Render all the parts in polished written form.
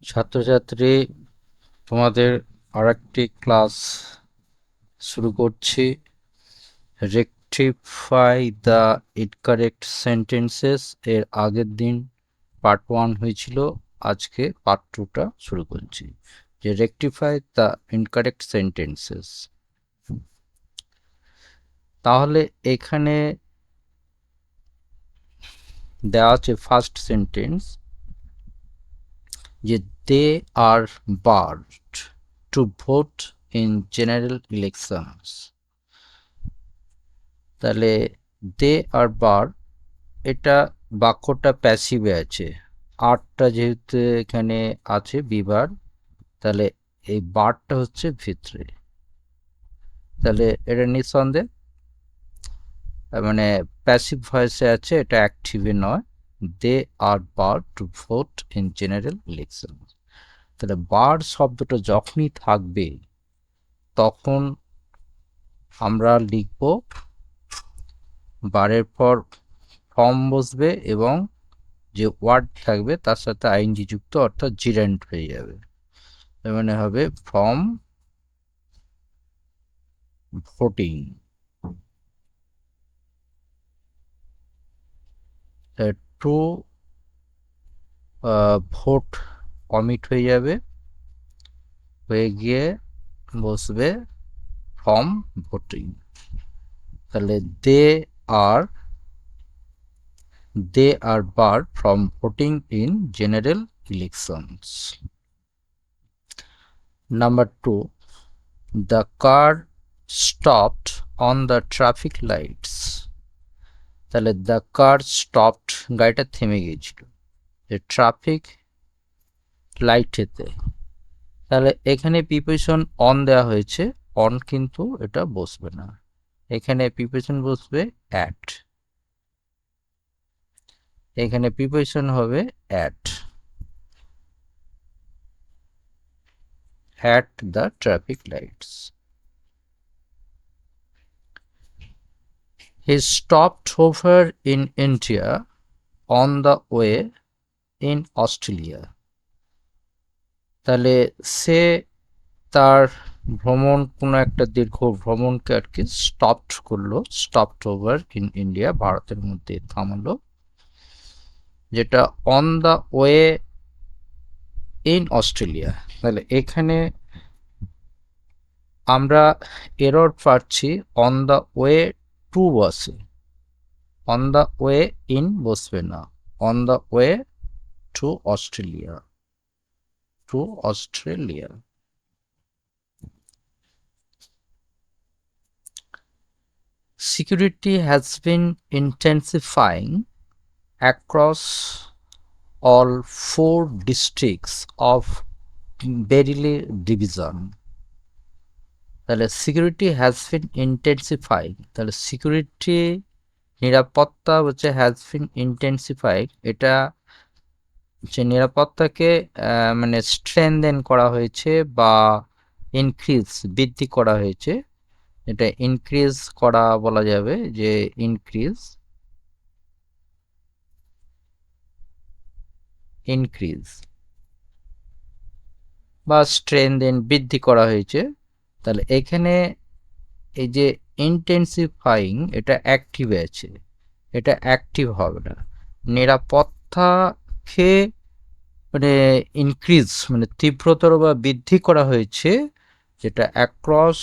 ছাত্রছাত্রী, তোমাদের আরেকটি ক্লাস শুরু করছি। রেকটিফাই দ্য ইনকারেক্ট সেন্টেন্সেস এর আগের দিন পার্ট 1 হয়েছিল, আজকে পার্ট 2টা শুরু করছি। যে রেকটিফাই দ্য ইনকারেক্ট সেন্টেন্সেস, তাহলে এখানে দেওয়া আছে ফার্স্ট সেন্টেন্স যে they are barred to vote in general elections. তাহলে দে আর বার, এটা বাক্যটা প্যাসিভে আছে, আরটা যেহেতু এখানে আছে বিভার, তাহলে এই বারটা হচ্ছে ভিতরে, তাহলে এটা নিঃসন্দেহ মানে প্যাসিভ ভয়েসে আছে, এটা অ্যাক্টিভে নয়। They are bar to vote in general election. তাহলে বার শব্দটা যখনই থাকবে তখন আমরা লিখব বারের পর ফর্ম বসবে এবং যে ওয়ার্ড থাকবে তার সাথে আইএনজি যুক্ত, অর্থাৎ জিরেন্ট হয়ে যাবে। তার মানে হবে from voting. To vote commit হয়ে যাবে, হয়ে গিয়ে বসবে ফ্রম ভোটিং। তাহলে they R barred from voting in general elections. Number 2, the car stopped on the traffic lights. তাহলে the car stopped, গাড়িটা থেমে গিয়েছিল যে ট্রাফিক লাইটেতে। তাহলে এখানে প্রিপোজিশন অন দেওয়া হয়েছে, অন কিন্তু এটা বসবে না, এখানে প্রিপোজিশন বসবে অ্যাট, এখানে প্রিপোজিশন হবে at the traffic lights. He stopped over in India on the way in Australia. তাহলে সে তার ভ্রমণ, কোনো একটা দীর্ঘ ভ্রমণকে আর কি স্টপড করলো, স্টপড ওভার ইন ইন্ডিয়া, ভারতের মধ্যে থামালো, যেটা on the way in Australia. তাহলে এখানে আমরা এরর পাচ্ছি, অন দ্য ওয়ে টু বসে, অন দ্য ওয়ে ইন বসবে না, on the way to Australia, to Australia. Security has been intensifying across all 4 districts of Bareilly division. তাহলে security has been ইন্টেন্সিফাইং, তাহলে security নিরাপত্তা হচ্ছে হ্যাজ বিন ইন্টেন্সিফাইড, এটা যে নিরাপত্তাকে মানে স্ট্রেনদেন করা হয়েছে বা ইনক্রিজ বৃদ্ধি করা হয়েছে, এটা ইনক্রিজ করা বলা যাবে, যে ইনক্রিজ বা স্ট্রেনদেন বৃদ্ধি করা হয়েছে। তাহলে এখানে এই যে ইন্টেন্সিফাইং, এটা অ্যাক্টিভে আছে, এটা অ্যাক্টিভ হবে না। নিরাপত্তাকে মানে ইনক্রিজ মানে তীব্রতর বা বৃদ্ধি করা হয়েছে, যেটা across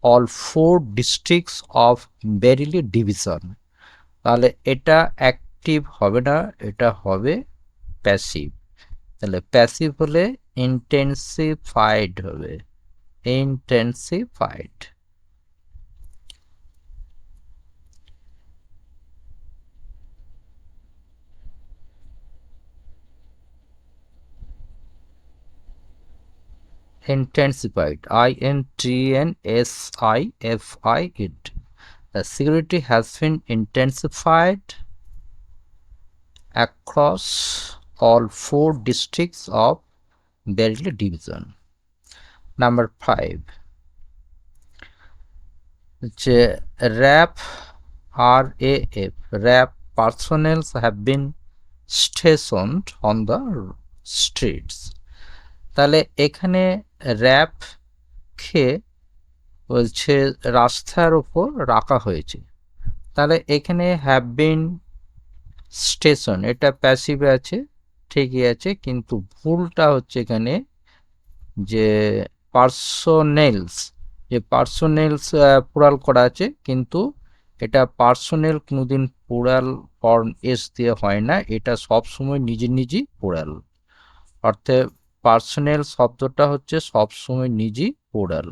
all 4 districts of verily division. তাহলে এটা অ্যাক্টিভ হবে না, এটা হবে প্যাসিভ। তাহলে প্যাসিভ হলে ইন্টেন্সিফাইড হবে, intensified. Intensified, INTENSIFIED. The security has been intensified across all 4 districts of Bareilly division. Number 5, যে RAF personnel have been stationed on the streets. তাহলে এখানে র্যাপ খেয়ে বলছে রাস্তার উপর রাখা হয়েছে, তাহলে এখানে হ্যাভ বিন স্টেশন, এটা প্যাসিভে আছে, ঠিকই আছে, কিন্তু ভুলটা হচ্ছে এখানে যে পার্সোনেলস, যে পার্সোনেলস প্লুরাল করা আছে, কিন্তু এটা পার্সোনেল কোনোদিন প্লুরাল ফর্ম এস দিয়ে হয় না, এটা সবসময় নিজে নিজেই প্লুরাল, অর্থাৎ পার্সোনেল শব্দটা হচ্ছে সবসময় নিজেই প্লুরাল,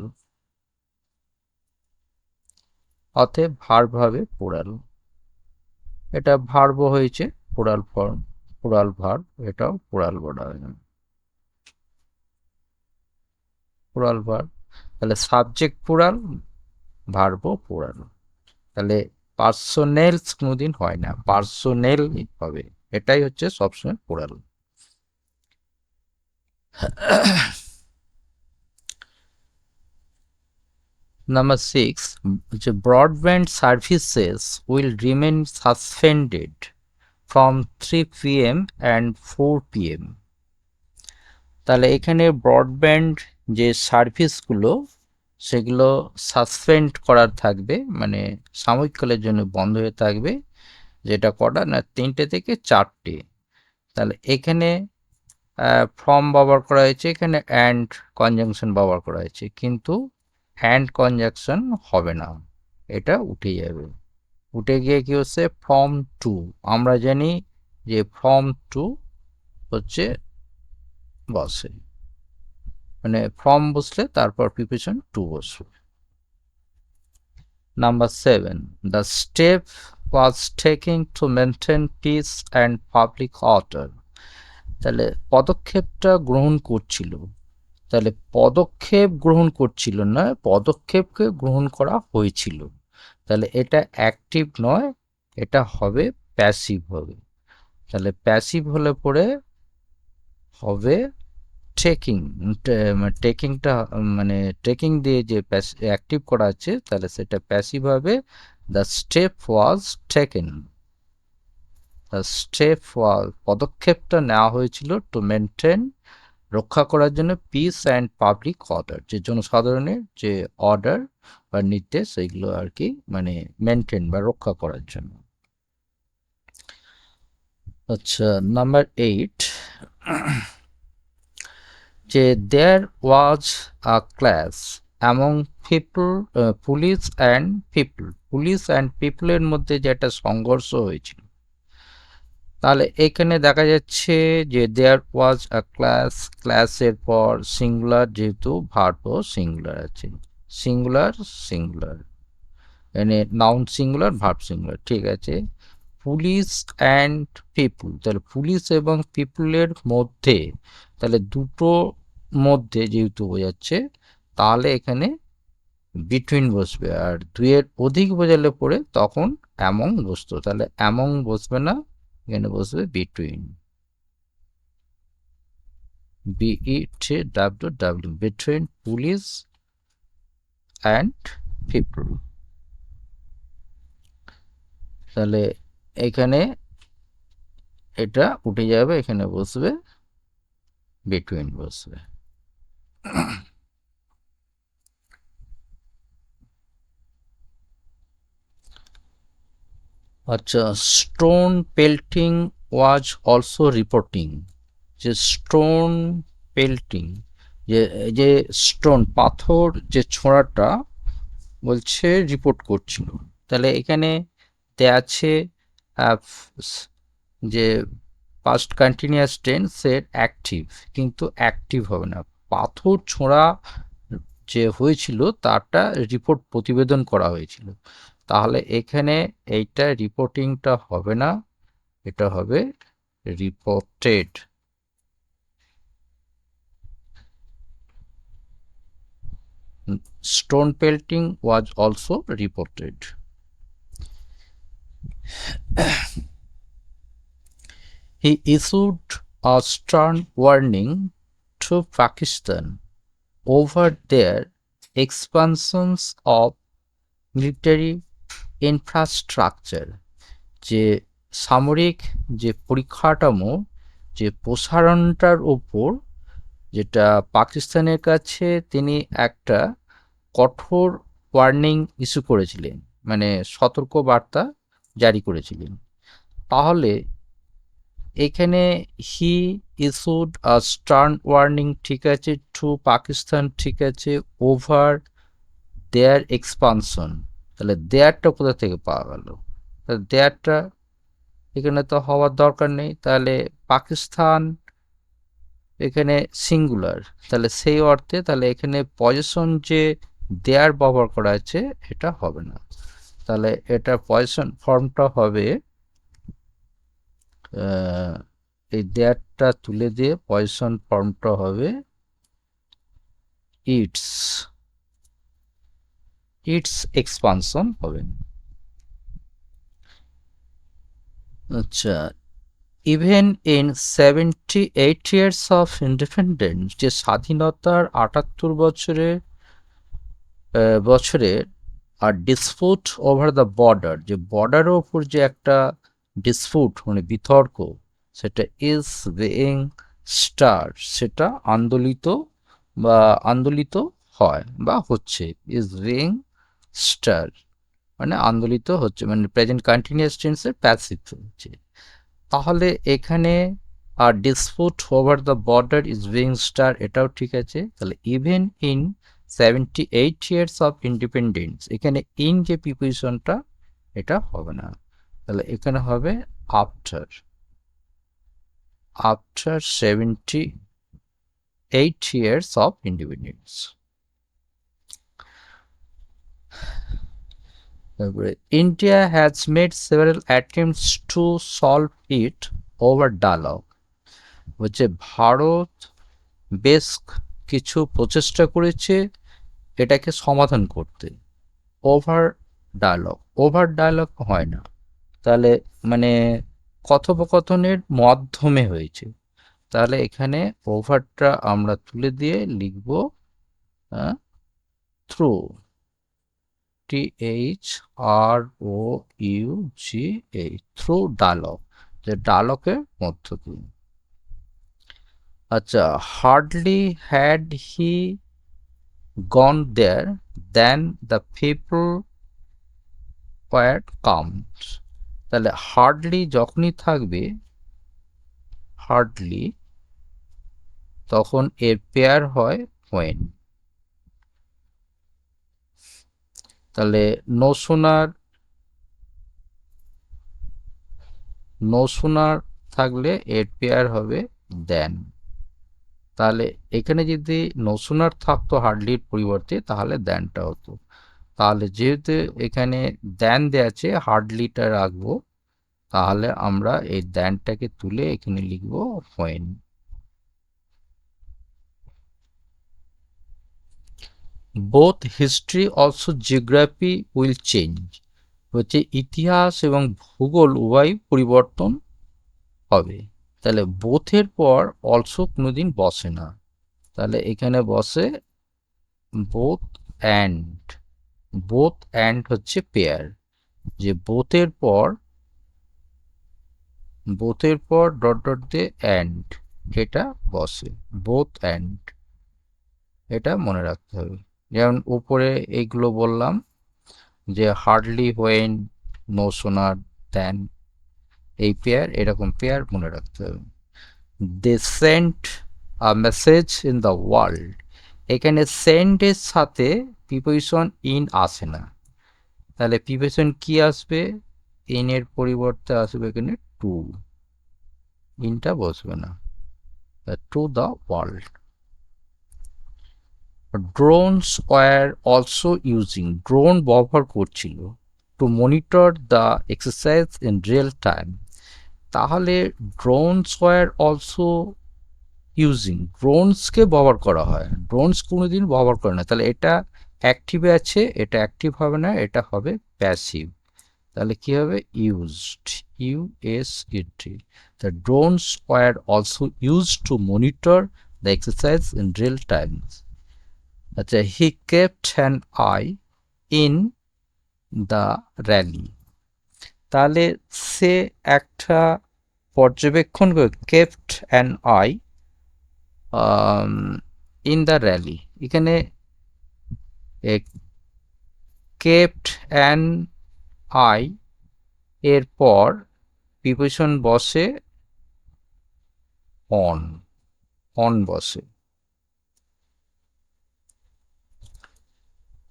অতএব ভার্ব হবে প্লুরাল। এটা ভার্বও হয়েছে প্লুরাল ফর্ম, প্লুরাল ভার্ব, এটাও প্লুরাল বলা হয়, প্লুরাল ভার্ব। তাহলে সাবজেক্ট প্লুরাল, ভার্বও প্লুরাল, তাহলে পার্সোনেলস কোনোদিন হয় না, পার্সোনেল হবে, এটাই হচ্ছে সবসময় প্লুরাল। নাম্বার 6, যে broadband services will remain suspended from 3 PM and 4 PM। তাহলে এখানে ব্রডব্যান্ড যে সার্ভিসগুলো সেগুলো সাসপেন্ড করার থাকবে, মানে সাময়িককালের জন্য বন্ধ হয়ে থাকবে, যেটা কটা না 3টে থেকে 4টে। তাহলে এখানে ফ্রম ব্যবহার করা হয়েছে, এখানে অ্যান্ড কনজাংশন ব্যবহার করা হয়েছে, কিন্তু অ্যান্ড কনজাংশন হবে না, এটা উঠে যাবে, উঠে গিয়ে কি হচ্ছে ফ্রম টু। আমরা জানি যে ফ্রম টু হচ্ছে বসে, মানে ফ্রম বসলে তারপর প্রিপোজিশন টু বসবে। Number 7, the step was taking to maintain piece and public order. তাহলে পদক্ষেপটা গ্রহণ করছিল, তাহলে পদক্ষেপ গ্রহণ করছিল না, পদক্ষেপকে গ্রহণ করা হয়েছিল, তাহলে এটা অ্যাক্টিভ নয়, এটা হবে প্যাসিভ হবে। তাহলে প্যাসিভ হলে পরে হবে টেকিং, টেকিংটা মানে টেকিং দিয়ে যে অ্যাক্টিভ করা আছে, তাহলে সেটা প্যাসিভ হবে। The step was taken, the step was পদক্ষেপটা নেওয়া হয়েছিল টু মেনটেন রক্ষা করার জন্য পিস অ্যান্ড পাবলিক অর্ডার, যে জনসাধারণের যে অর্ডার বা নির্দেশ এগুলো আর কি, মানে মেনটেন বা রক্ষা করার জন্য। আচ্ছা, নাম্বার 8, যে there was a clash among people, police and people, police and পিপলের মধ্যে যে একটা সংঘর্ষ হয়েছিল, তাহলে এখানে দেখা যাচ্ছে যে দেয়ার ওয়াজ আ ক্লাস, ক্লাসের পর সিঙ্গুলার, যেহেতু ভার্বও সিঙ্গুলার আছে, সিঙ্গুলার সিঙ্গুলার, মানে নাউন সিঙ্গুলার ভার্ব সিঙ্গুলার, ঠিক আছে। পুলিশ অ্যান্ড পিপুল, তাহলে পুলিশ এবং পিপুলের মধ্যে, তাহলে দুটো মধ্যে যেহেতু বোঝাচ্ছে, তাহলে এখানে বিটুইন বসবে, আর দুইয়ের অধিক বোঝালে পরে তখন অ্যামং বসতো, তাহলে অ্যামং বসবে না, এখানে বসবে between, BETWW, between police and people. তাহলে এখানে এটা উঠে যাবে, এখানে বসবে বিটুইন বসবে। আচ্ছা, stone pelting was also reporting, যে স্টোন পেল্টিং, যে যে স্টোন পাথর যে ছোঁড়াটা বলছে রিপোর্ট করছিল, তাহলে এখানে দেয়া আছে যে পাস্ট কন্টিনিউয়াস টেন্সের অ্যাক্টিভ, কিন্তু অ্যাক্টিভ হবে না, পাথর ছোঁড়া যে হয়েছিল তারটা রিপোর্ট প্রতিবেদন করা হয়েছিল, তাহলে এখানে এইটা রিপোর্টিংটা হবে না, এটা হবে reported. Stone pelting was also reported. He issued a stern warning to Pakistan over their expansions of military infrastructure, যে সামরিক যে পরিকাঠামো যে প্রসারণটার ওপর যেটা পাকিস্তানের কাছে তিনি একটা কঠোর ওয়ার্নিং ইস্যু করেছিলেন, মানে সতর্ক বার্তা জারি করেছিলেন। তাহলে এখানে হি ইস্যুড আ স্টার্ন ওয়ার্নিং, ঠিক আছে, টু পাকিস্তান, ঠিক আছে, ওভার দেয়ার এক্সপানশন। তাহলে দেয়ারটা কোথা থেকে পাওয়া গেল? দেয়ারটা এখানে তো হওয়ার দরকার নেই, তাহলে পাকিস্তান এখানে সিঙ্গুলার, তাহলে সেই অর্থে তাহলে এখানে পজিশন যে দেয়ার ব্যবহার করা আছে এটা হবে না। তাহলে এটা পজিশন ফর্মটা হবে, এই দেয়ারটা তুলে দিয়ে পজিশন ফর্মটা হবে ইটস এক্সপানশন হবে। আচ্ছা, even in 78 years of independence, যে স্বাধীনতার 78 বছরের আর ডিসপুট ওভার দ্য বর্ডার, যে বর্ডারের ওপর যে একটা ডিসপুট মানে বিতর্ক, সেটা ইজ বিইং স্টার, সেটা আন্দোলিত বা আন্দোলিত হয় বা হচ্ছে, ইজ বিইং স্টার মানে আন্দোলিত হচ্ছে, মানে প্রেজেন্ট কন্টিনিউয়াস টেন্সের প্যাসিভ হচ্ছে। তাহলে এখানে আর dispute over the border is being stirred, এটাও ঠিক আছে। তাহলে even in 78 years of independence, এখানে ইন যে প্রিপোজিশনটা এটা হবে না, তাহলে এখানে হবে আফটার 78 years of independence। তারপরে India has made several attempts to solve it over dialogue, হচ্ছে ভারত বেশ কিছু প্রচেষ্টা করেছে এটাকে সমাধান করতে। ওভার ডায়ালগ হয় না, তাহলে মানে কথোপকথনের মাধ্যমে হয়েছে। তাহলে এখানে ওভারটা আমরা তুলে দিয়ে লিখব থ্রু, THROUGH, থ্রু ডায়ালগ, যে ডায়ালগের মধ্য দিয়ে। আচ্ছা, hardly had he gone there then the people were comed, তাহলে হার্ডলি যখনই থাকবে, হার্ডলি তখন এর পেয়ার হয় হোয়েন। তাহলে নো সোনার থাকলে এর পেয়ার হবে দেন। তাহলে এখানে যদি নো সোনার থাকতো হার্ডলির পরিবর্তে, তাহলে দেনটা হতো। তাহলে যেহেতু এখানে দেন দেয়া আছে, হার্ডলিটা রাখবো, তাহলে আমরা এই দেনটাকে তুলে এখানে লিখবো when. Both history also geography will change, হচ্ছে ইতিহাস এবং ভূগোল উভয় পরিবর্তন হবে। তাহলে বোথের পর অলসো কোনোদিন বসে না, তাহলে এখানে বসে বোথ অ্যান্ড হচ্ছে পেয়ার, যে বোথের পর ডট ডট দিয়ে অ্যান্ড এটা বসে, বোথ অ্যান্ড, এটা মনে রাখতে হবে। যেমন উপরে এইগুলো বললাম যে হার্ডলি, হোয়েন, নো সোনার, দেন, এই পেয়ার, এরকম পেয়ার মনে রাখতে হবে। They sent a message in the world, এখানে সেন্ডের সাথে প্রিপোজিশন ইন আসে না, তাহলে প্রিপোজিশন কি আসবে? ইন এর পরিবর্তে আসবে এখানে টু, ইনটা বসবে না, to the world. Drones were also using, drone ব্যবহার করছিল, to monitor the exercise in real time. তাহলে ড্রোনস ওয়ার অলসো ইউজিং, ড্রোনসকে ব্যবহার করা হয়, ড্রোনস কোনোদিন ব্যবহার করে না, তাহলে এটা অ্যাক্টিভে আছে, এটা অ্যাক্টিভ হবে না, এটা হবে প্যাসিভ। তাহলে কি হবে? Used, U S E D. The drones were also used to monitor the exercise in real times. আচ্ছা, he kept an eye in the rally, তাহলে সে একটা পর্যবেক্ষণ করে, kept an eye in the rally, এখানে কেপ্ট অ্যান আই এর পর প্রিপোজিশন বসে অন বসে,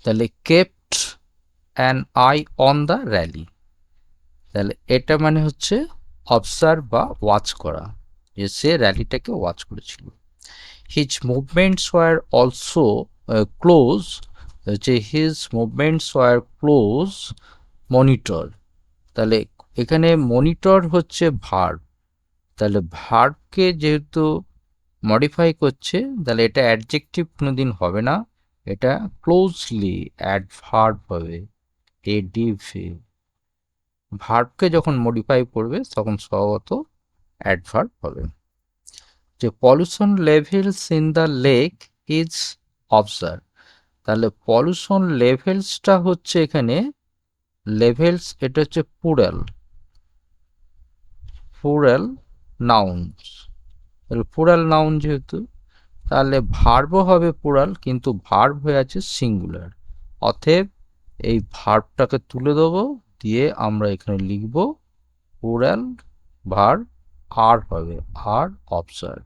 তাহলে kept an eye on the rally, তাহলে এটা মানে হচ্ছে অবজার্ভ বা ওয়াচ করা, যে সে র্যালিটাকে ওয়াচ করেছিল। His movements were also close, যে his movements were close monitor, তাহলে এখানে মনিটর হচ্ছে ভার্ব, তাহলে ভার্বকে যেহেতু মডিফাই করছে তাহলে এটা অ্যাডজেক্টিভ কোনোদিন হবে না, এটা ক্লোজলি অ্যাডভার্ব হবে, এডিভে। ভার্বকে যখন মডিফাই করবে তখন স্বভাবত অ্যাডভার্ব হবে। যে pollution levels in the lake is observe, তাহলে পলিউশন লেভেলসটা হচ্ছে এখানে লেভেলস, এটা হচ্ছে প্লুরাল নাউন্স, তাহলে প্লুরাল নাউন যেহেতু তাহলে ভার্বও হবে প্লুরাল, কিন্তু ভার্ব হয়ে আছে সিঙ্গুলার, অতএব এই ভার্বটাকে তুলে দেবো, দিয়ে আমরা এখানে লিখব প্লুরাল ভার্ব আর হবে, আর অবজার্ভ।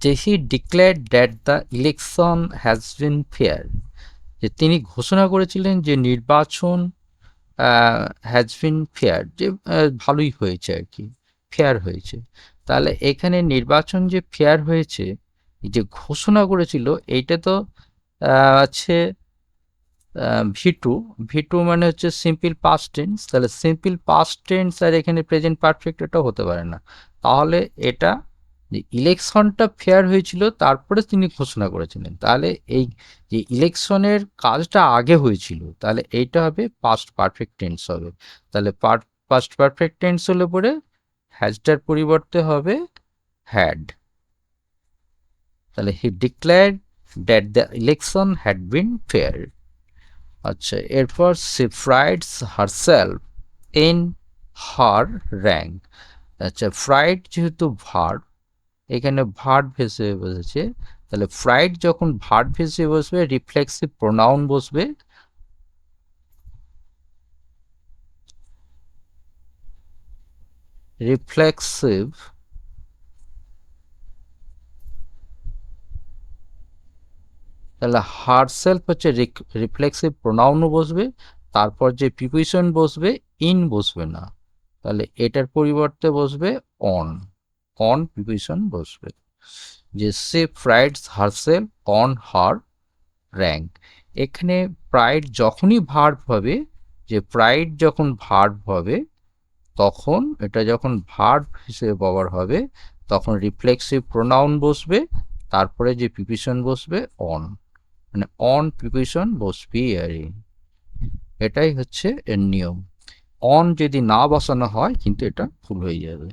যে he declared that the election has been fair, যে তিনি ঘোষণা করেছিলেন যে নির্বাচন হ্যাজ বিন ফেয়ার, যে ভালোই হয়েছে আর কি, ফেয়ার হয়েছে। তাহলে এখানে নির্বাচন যে ফেয়ার হয়েছে, যে ঘোষণা করেছিল, এইটা তো আছে ভি টু মানে হচ্ছে সিম্পল পাস্ট টেন্স, তাহলে সিম্পল পাস্ট টেন্স আর এখানে প্রেজেন্ট পারফেক্ট এটাও হতে পারে না, তাহলে এটা যে ইলেকশনটা ফেয়ার হয়েছিল তারপরে তিনি ঘোষণা করেছিলেন, তাহলে এই যে ইলেকশনের কাজটা আগে হয়েছিল, তাহলে এইটা হবে পাস্ট পারফেক্ট টেন্স হবে, তাহলে পাস্ট পারফেক্ট টেন্স হলে পরে হ্যাজটার পরিবর্তে হবে হ্যাড, তাহলে he declared that the election had been fair. আচ্ছা, এরপর she prides herself in her rank, আচ্ছা ফ্রাইড যেহেতু ভার্ব, এখানে ভার্ব হিসেবে বসেছে, তাহলে ফ্রাইড যখন ভার্ব হিসেবে বসবে রিফ্লেক্সিভ প্রোনাউন বসবে, রিফ্লেক্সিভ তাহলে হারসেলফ হচ্ছে রিফ্লেক্সিভ প্রোনাউনও বসবে, তারপর যে প্রিপোজিশন বসবে ইন বসবে না, তাহলে এটার পরিবর্তে বসবে অন প্রিপোজিশন বসবে, যে সে prides herself on her rank, এখানে প্রাইড যখনই ভার্ব হবে, যে প্রাইড যখন ভার্ব হবে তখন এটা যখন ভার্ব হিসেবে ব্যবহার হবে তখন রিফ্লেক্সিভ প্রোনাউন বসবে, তারপরে যে প্রিপোজিশন বসবে অন, মানে অন প্রিপোজিশন বসবে আর এটাই হচ্ছে এর নিয়ম। অন যদি না বসানো হয় কিন্তু এটা ভুল হয়ে যাবে।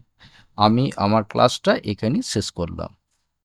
আমি আমার ক্লাসটা এখানেই শেষ করলাম।